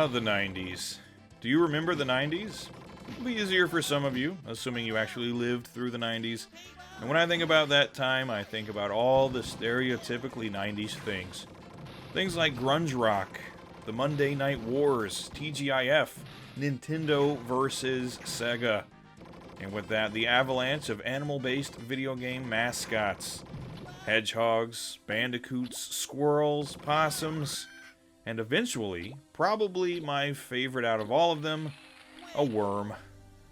The 90s. Do you remember the 90s? It'll be easier for some of you, assuming you actually lived through the 90s. And when I think about that time, I think about all the stereotypically 90s things. Things like grunge rock, the Monday Night Wars, TGIF, Nintendo versus Sega. And with that, the avalanche of animal-based video game mascots. Hedgehogs, bandicoots, squirrels, possums, and eventually, probably my favorite out of all of them, a worm.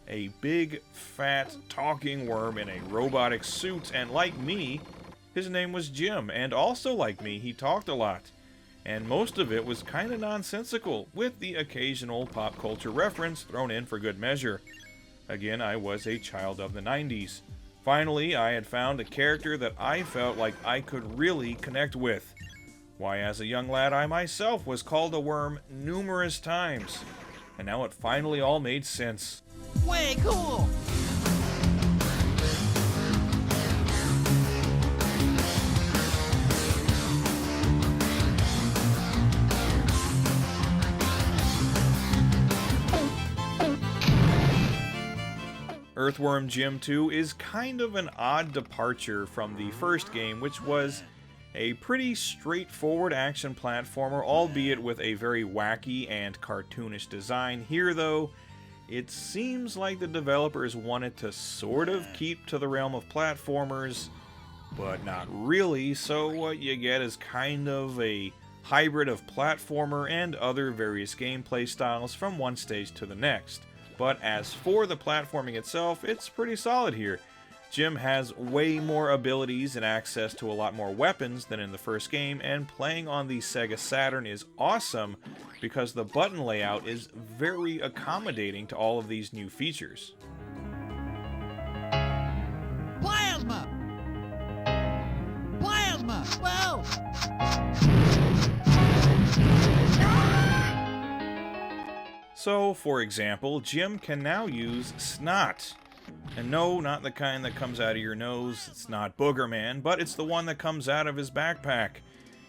A big, fat, talking worm in a robotic suit, and like me, his name was Jim, and also like me, he talked a lot. And most of it was kinda nonsensical, with the occasional pop culture reference thrown in for good measure. Again, I was a child of the 90s. Finally, I had found a character that I felt like I could really connect with. Why, as a young lad, I myself was called a worm numerous times. And now it finally all made sense. Way cool! Earthworm Jim 2 is kind of an odd departure from the first game, which was a pretty straightforward action platformer, albeit with a very wacky and cartoonish design. Here, though, it seems like the developers wanted to sort of keep to the realm of platformers, but not really, so what you get is kind of a hybrid of platformer and other various gameplay styles from one stage to the next. But as for the platforming itself, it's pretty solid here. Jim has way more abilities and access to a lot more weapons than in the first game, and playing on the Sega Saturn is awesome because the button layout is very accommodating to all of these new features. Plasma! Plasma! Whoa! So, for example, Jim can now use snot. And no, not the kind that comes out of your nose, it's not Booger Man, but it's the one that comes out of his backpack.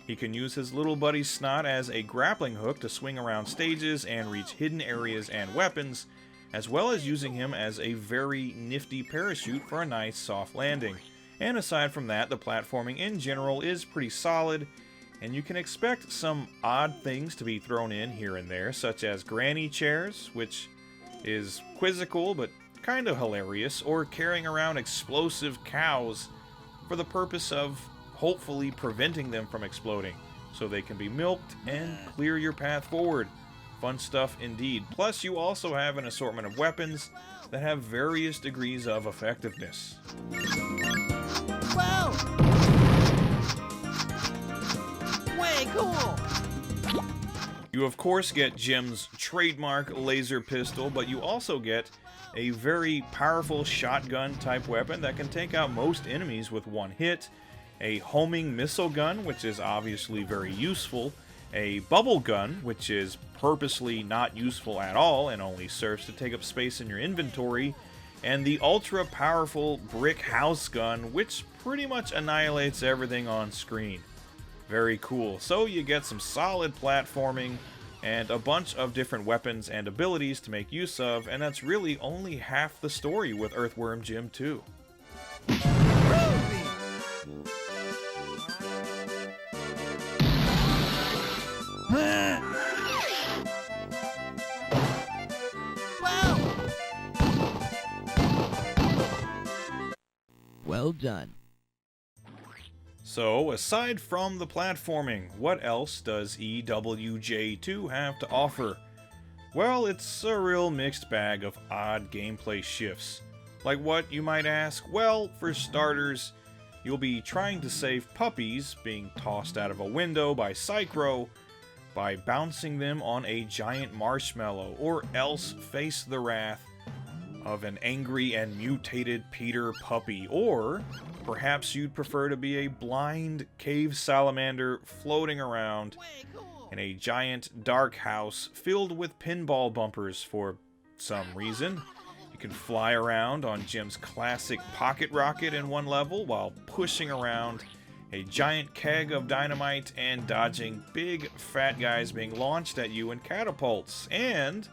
He can use his little buddy's snot as a grappling hook to swing around stages and reach hidden areas and weapons, as well as using him as a very nifty parachute for a nice soft landing. And aside from that, the platforming in general is pretty solid, and you can expect some odd things to be thrown in here and there, such as granny chairs, which is quizzical but kind of hilarious, or carrying around explosive cows for the purpose of hopefully preventing them from exploding, so they can be milked and clear your path forward. Fun stuff indeed. Plus, you also have an assortment of weapons that have various degrees of effectiveness. Whoa! Way cool! You of course get Jim's trademark laser pistol, but you also get a very powerful shotgun type weapon that can take out most enemies with one hit, a homing missile gun, which is obviously very useful, a bubble gun, which is purposely not useful at all and only serves to take up space in your inventory, and the ultra powerful brick house gun, which pretty much annihilates everything on screen. Very cool. So you get some solid platforming and a bunch of different weapons and abilities to make use of, and that's really only half the story with Earthworm Jim 2. Well done. So, aside from the platforming, what else does EWJ2 have to offer? Well, it's a real mixed bag of odd gameplay shifts. Like what, you might ask? Well, for starters, you'll be trying to save puppies being tossed out of a window by Psychro by bouncing them on a giant marshmallow, or else face the wrath of an angry and mutated Peter puppy, or perhaps you'd prefer to be a blind cave salamander floating around in a giant dark house filled with pinball bumpers for some reason. You can fly around on Jim's classic pocket rocket in one level while pushing around a giant keg of dynamite, and dodging big fat guys being launched at you in catapults. And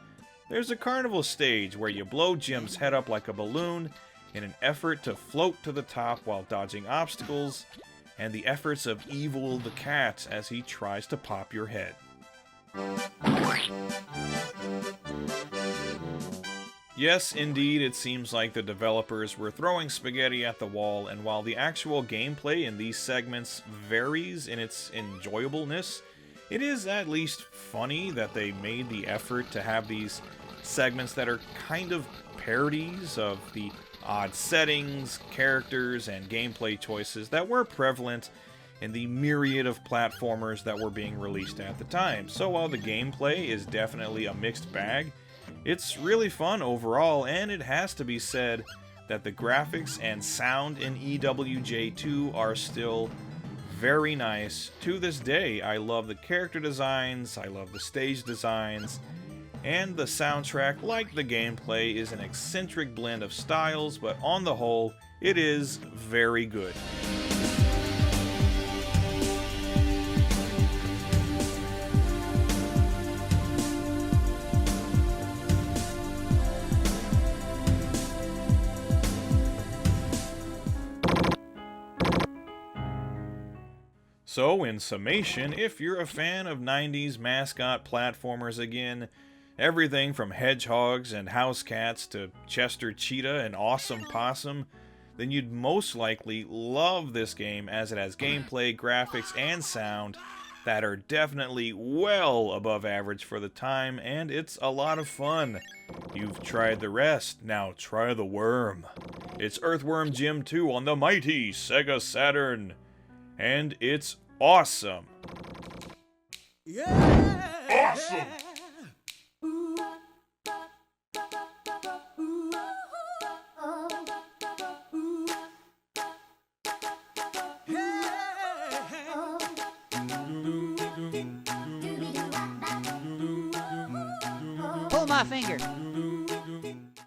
there's a carnival stage where you blow Jim's head up like a balloon in an effort to float to the top while dodging obstacles, and the efforts of Evil the Cat as he tries to pop your head. Yes, indeed, it seems like the developers were throwing spaghetti at the wall, and while the actual gameplay in these segments varies in its enjoyableness, it is at least funny that they made the effort to have these segments that are kind of parodies of the odd settings, characters, and gameplay choices that were prevalent in the myriad of platformers that were being released at the time. So while the gameplay is definitely a mixed bag, it's really fun overall, and it has to be said that the graphics and sound in EWJ2 are still very nice. To this day, I love the character designs, I love the stage designs, and the soundtrack, like the gameplay, is an eccentric blend of styles, but on the whole, it is very good. So, in summation, if you're a fan of 90s mascot platformers again, everything from hedgehogs and house cats to Chester Cheetah and Awesome Possum, then you'd most likely love this game as it has gameplay, graphics, and sound that are definitely well above average for the time, and it's a lot of fun. You've tried the rest, now try the worm. It's Earthworm Jim 2 on the mighty Sega Saturn, and it's awesome. Yeah! Awesome! Pull my finger.